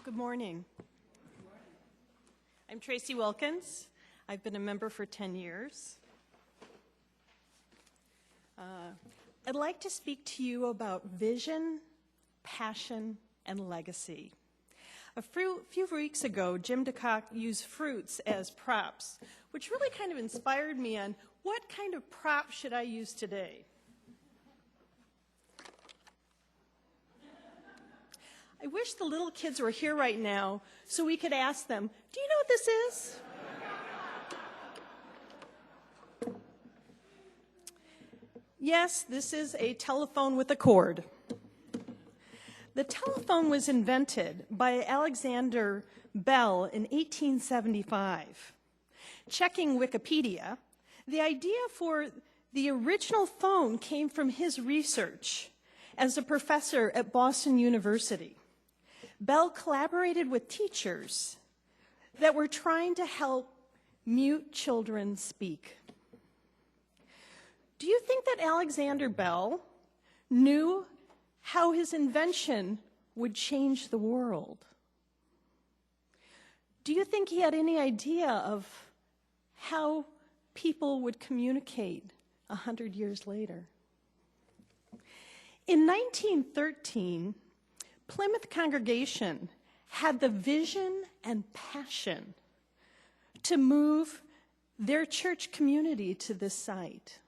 Good morning. I'm Tracy Wilkins. I've been a member for 10 years. I'd like to speak to you about vision, passion, and legacy. A few weeks ago, Jim DeCock used fruits as props, which really kind of inspired me on what kind of prop should I use today. I wish the little kids were here right now so we could ask them, do you know what this is? Yes, this is a telephone with a cord. The telephone was invented by Alexander Bell in 1875. Checking Wikipedia, the idea for the original phone came from his research as a professor at Boston University. Bell collaborated with teachers that were trying to help mute children speak. Do you think that Alexander Bell knew how his invention would change the world? Do you think he had any idea of how people would communicate 100 years later? In 1913, Plymouth congregation had the vision and passion to move their church community to this site.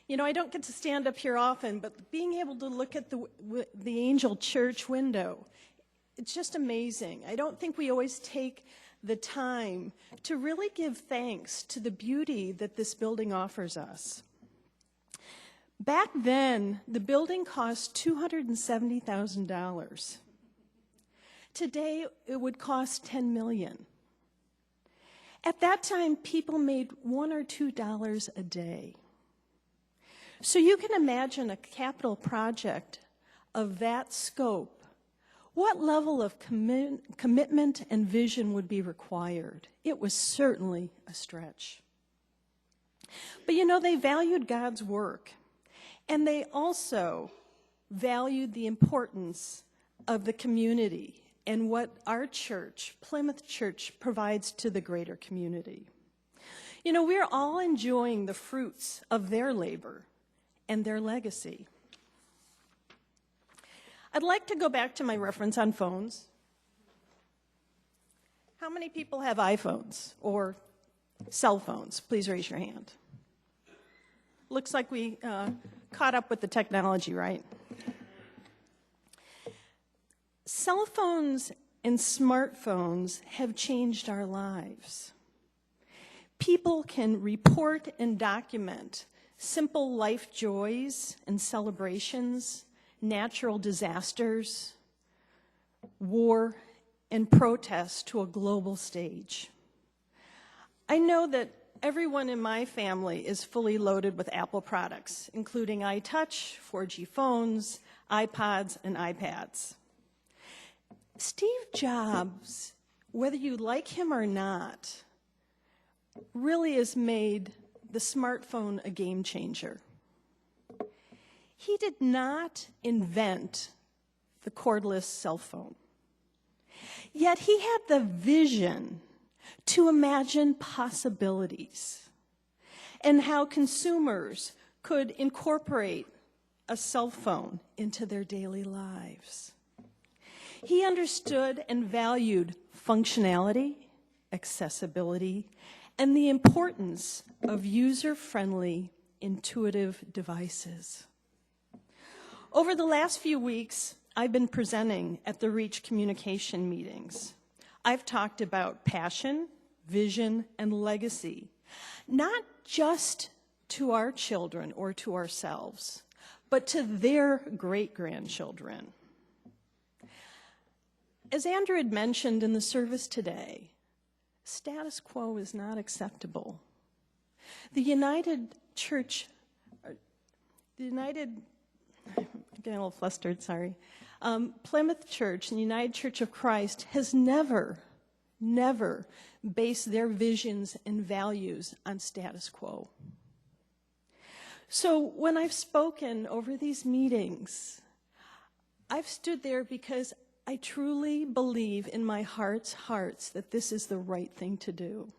You know, I don't get to stand up here often, but being able to look at the Angel Church window, it's just amazing. I don't think we always take the time to really give thanks to the beauty that this building offers us. Back then, the building cost $270,000. Today, it would cost $10 million. At that time, people made $1 or $2 a day. So you can imagine a capital project of that scope. What level of commitment and vision would be required? It was certainly a stretch. But you know, they valued God's work. And they also valued the importance of the community and what our church, Plymouth Church, provides to the greater community. You know, we're all enjoying the fruits of their labor and their legacy. I'd like to go back to my reference on phones. How many people have iPhones or cell phones? Please raise your hand. Looks like we caught up with the technology, right? Cell phones and smartphones have changed our lives. People can report and document simple life joys and celebrations, natural disasters, war, and protest to a global stage. I know that everyone in my family is fully loaded with Apple products, including iTouch, 4G phones, iPods, and iPads. Steve Jobs, whether you like him or not, really has made the smartphone a game changer. He did not invent the cordless cell phone, yet he had the vision to imagine possibilities and how consumers could incorporate a cell phone into their daily lives. He understood and valued functionality, accessibility, and the importance of user-friendly, intuitive devices. Over the last few weeks, I've been presenting at the REACH communication meetings. I've talked about passion, vision, and legacy, not just to our children or to ourselves, but to their great-grandchildren. As Andrew had mentioned in the service today, status quo is not acceptable. The United Church, I'm getting a little flustered, sorry. Plymouth Church and the United Church of Christ has never based their visions and values on status quo. So when I've spoken over these meetings, I've stood there because I truly believe in my heart's hearts that this is the right thing to do.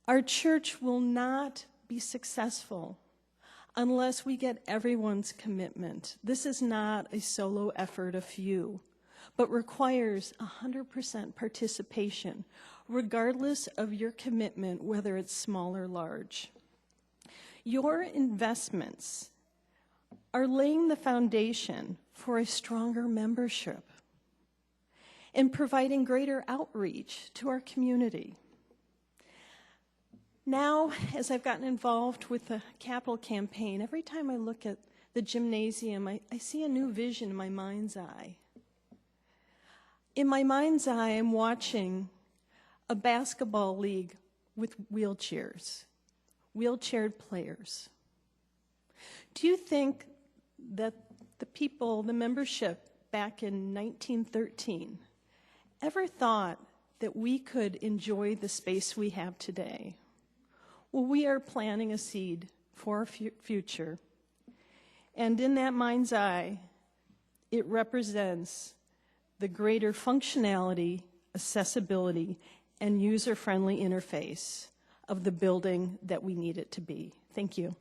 Our church will not be successful unless we get everyone's commitment. This is not a solo effort of few, but requires 100% participation, regardless of your commitment, whether it's small or large. Your investments are laying the foundation for a stronger membership and providing greater outreach to our community. Now, as I've gotten involved with the capital campaign, every time I look at the gymnasium, I see a new vision in my mind's eye. In my mind's eye, I'm watching a basketball league with wheelchairs, wheelchaired players. Do you think that the membership back in 1913, ever thought that we could enjoy the space we have today? Well, we are planting a seed for our future. And in that mind's eye, it represents the greater functionality, accessibility, and user-friendly interface of the building that we need it to be. Thank you.